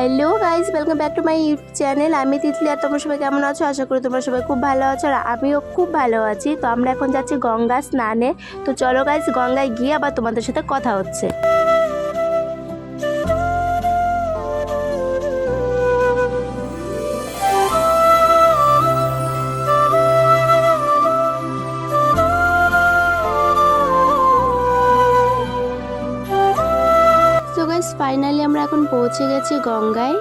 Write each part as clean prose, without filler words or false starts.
Hello guys, welcome back to my YouTube channel. আমি তিতলি। আর তোমরা সবাই কেমন আছো? আশা করি তোমরা সবাই খুব ভালো আছো, আর আমিও খুব ভালো আছি। তো আমরা এখন যাচ্ছি গঙ্গা স্নানে। তো চলো গাইজ, গঙ্গায় গিয়ে আবার তোমাদের সাথে কথা হচ্ছে। ফাইনালি আমরা এখন পৌঁছে গেছি গঙ্গায়।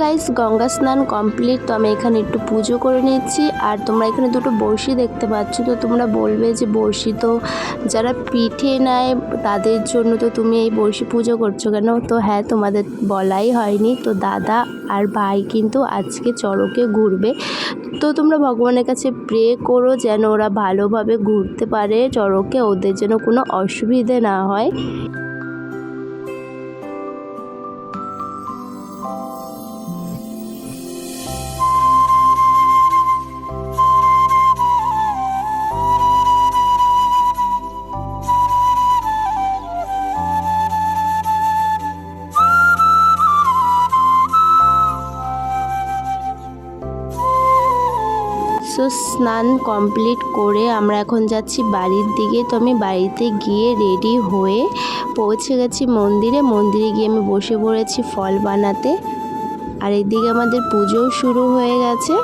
গাইস, গঙ্গা স্নান কমপ্লিট। তো আমি এখানে একটু পুজো করে নিচ্ছি। আর তোমরা এখানে দুটো বড়শি দেখতে পাচ্ছ। তো তোমরা বলবে যে বড়শি তো যারা পিঠে নেয় তাদের জন্য, তো তুমি এই বড়শি পুজো করছো কেন? তো হ্যাঁ, তোমাদের বলাই হয়নি। তো দাদা আর ভাই কিন্তু আজকে চড়কে ঘুরবে। তো তোমরা ভগবানের কাছে প্রে করো যেন ওরা ভালোভাবে ঘুরতে পারে চড়কে, ওদের যেন কোনো অসুবিধে না হয়। তো স্নান কমপ্লিট করে আমরা এখন যাচ্ছি বাড়ির দিকে। তো আমি বাড়িতে গিয়ে রেডি হয়ে পৌঁছে গেছি মন্দিরে। মন্দিরে গিয়ে আমি বসে পড়েছি ফল বানাতে। আর এদিকে আমাদের পুজোও শুরু হয়ে গেছে।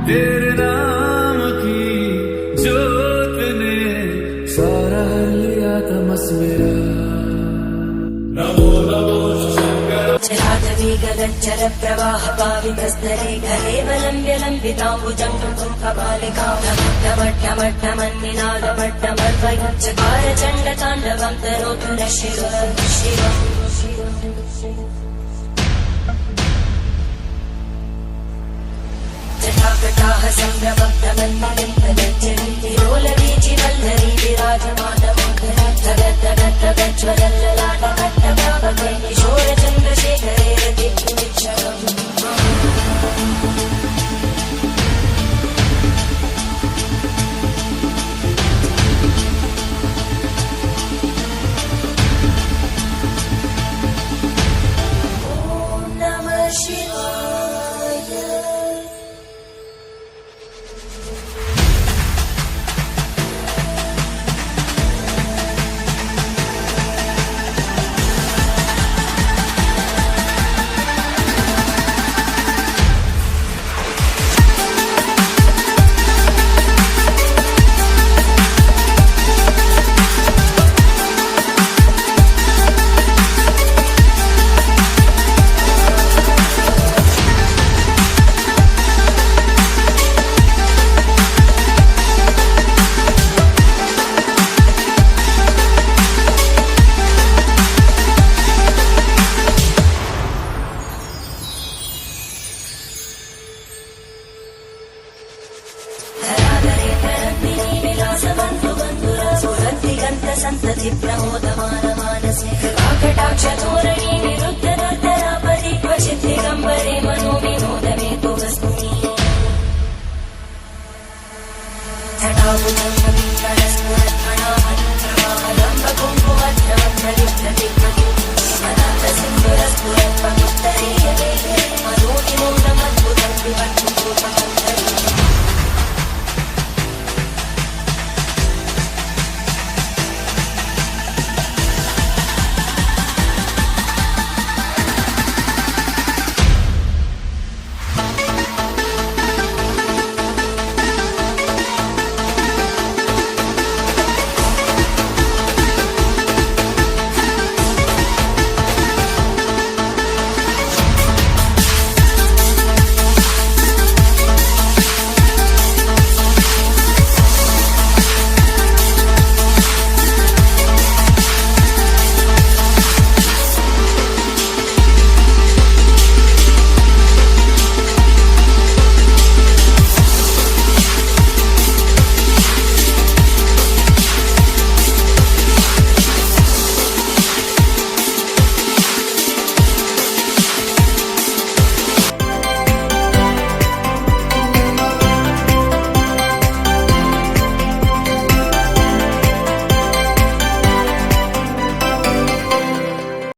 तेरे नाम की जोत ने सारा लिया तमस मेरा। नमो नमो शंकर जलाधवी गगनचर प्रवाह पावितस्तरे घरे वलम्ब्य लम्बिताम्बुजं कपालिका डमट्टमट्टमन्निनादमट्टमर्वयुच्चकार चण्डताण्डवं तनोतु न शिव शिव। जटाकटाः सम्भ्रमप्तमन्निलिम्पलज्जरी विरोलवीचिवल्लरी विराजमानमोदरा जगद्दगद्दगज्ज्वलल्ल